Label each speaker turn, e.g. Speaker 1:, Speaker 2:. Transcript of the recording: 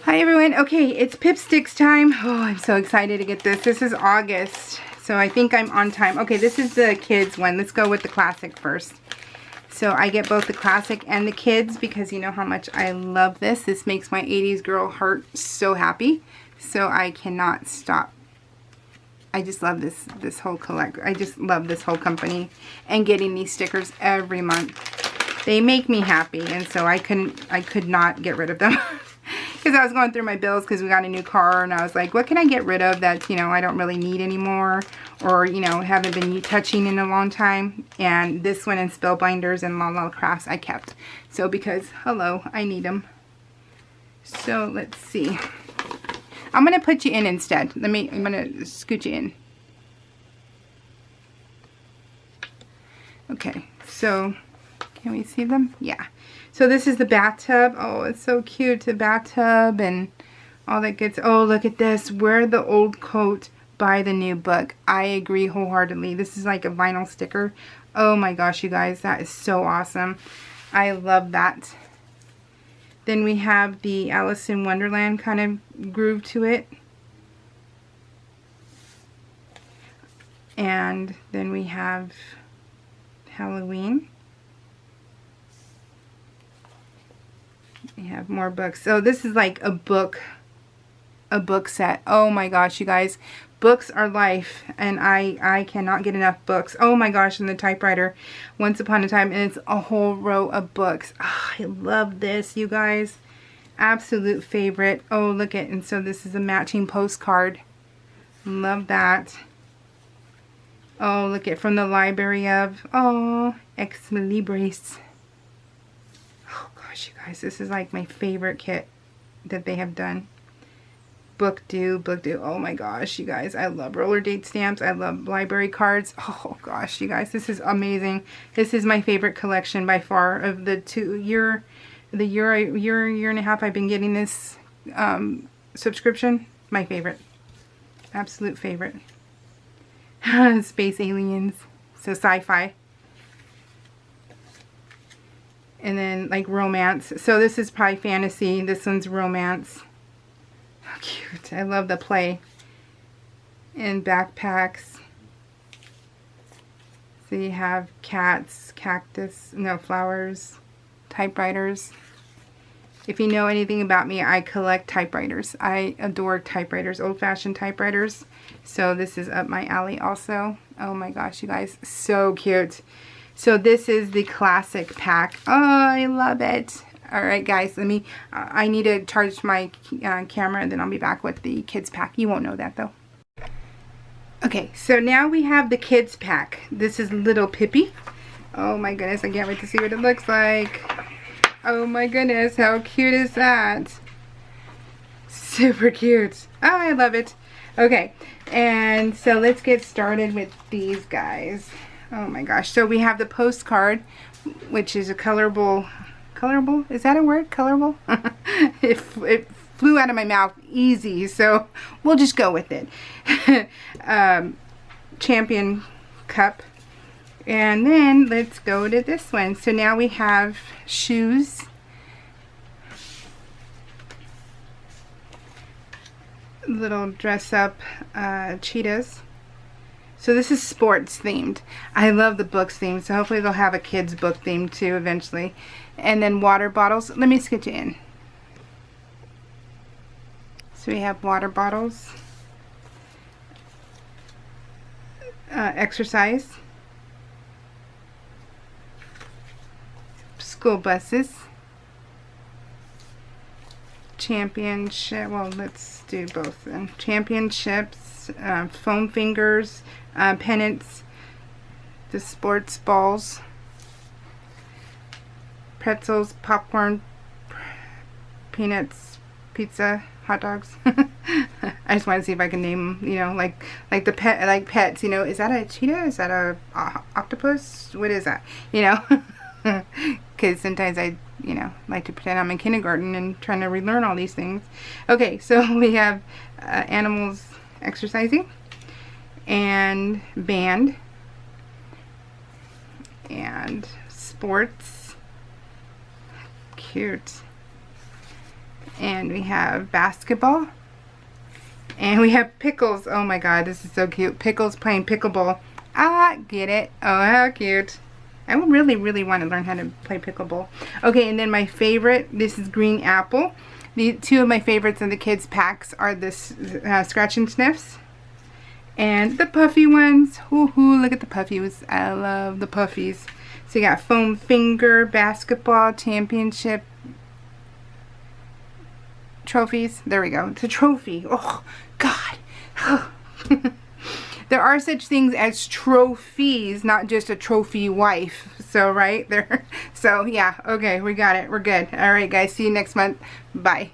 Speaker 1: Hi everyone. Okay, it's Pipsticks time. Oh, I'm so excited to get this. This is August, so I think I'm on time. Okay, this is the kids one. Let's go with the classic first. So I get both the classic and the kids because you know how much I love this. This makes my 80s girl heart so happy. So I cannot stop. I just love this whole I just love this whole company and getting these stickers every month. They make me happy, and so I could not get rid of them. Because I was going through my bills because we got a new car, and I was like, what can I get rid of that, you know, I don't really need anymore, or, you know, haven't been touching in a long time. And this one and Spellbinders and La Crafts I kept. So because, hello, I need them. So let's see. I'm going to put you in instead. I'm going to scoot you in. Okay, so can we see them? Yeah. So this is the bathtub. Oh, it's so cute. The bathtub and all that gets. Oh, look at this. Wear the old coat, buy the new book. I agree wholeheartedly. This is like a vinyl sticker. Oh my gosh, you guys. That is so awesome. I love that. Then we have the Alice in Wonderland kind of groove to it. And then we have Halloween. We have more books. So this is like a book set. Oh my gosh, you guys. Books are life, and I cannot get enough books. Oh my gosh, and the typewriter. Once Upon a Time, and it's a whole row of books. Oh, I love this, you guys. Absolute favorite. Oh, look at, and so this is a matching postcard. Love that. Oh, look at, from the library of, oh, Ex Libris. You guys, this is like my favorite kit that they have done. Book due. Oh my gosh, you guys, I love roller date stamps. I love library cards. Oh gosh, you guys, this is amazing. This is my favorite collection by far of the year and a half I've been getting this subscription. My favorite, absolute favorite. Space aliens, so sci-fi. And then like romance. So this is probably fantasy. This one's romance. How cute. I love the play. And backpacks. So you have cats, cactus, no, flowers, typewriters. If you know anything about me, I collect typewriters. I adore typewriters, old-fashioned typewriters. So this is up my alley also. Oh my gosh, you guys, so cute. So this is the classic pack. Oh, I love it. All right, guys, I need to charge my camera, and then I'll be back with the kids pack. You won't know that, though. Okay, so now we have the kids pack. This is Little Pippi. Oh, my goodness. I can't wait to see what it looks like. Oh, my goodness. How cute is that? Super cute. Oh, I love it. Okay, and so let's get started with these guys. Oh my gosh. So we have the postcard, which is a colorable, is that a word? Colorable? it flew out of my mouth easy, so we'll just go with it. Champion cup. And then let's go to this one. So now we have shoes. Little dress up cheetahs. So this is sports themed. I love the books themed, so hopefully they'll have a kids book theme too eventually. And then water bottles. Let me sketch you in. So we have water bottles. Exercise. School buses. Championship. Well, let's do both then. Championships. Foam fingers. Pennants, the sports balls, pretzels, popcorn, peanuts, pizza, hot dogs. I just want to see if I can name them, you know, like the pets, you know. Is that a cheetah? Is that a octopus? What is that? You know, because sometimes I, you know, like to pretend I'm in kindergarten and trying to relearn all these things. Okay, so we have animals exercising. And band, and sports, cute, And we have basketball. And we have Pickles. Oh my god, this is so cute. Pickles playing pickleball. Ah, get it? Oh, how cute. I would really, really want to learn how to play pickleball. Okay, and then my favorite, this is Green Apple. The two of my favorites in the kids packs are this Scratch and Sniffs and the puffy ones. Woohoo, look at the puffies. I love the puffies. So you got Foam Finger, Basketball Championship trophies. There we go. It's a trophy. Oh, God. There are such things as trophies, not just a trophy wife. So, right there. So, yeah. Okay, we got it. We're good. All right, guys. See you next month. Bye.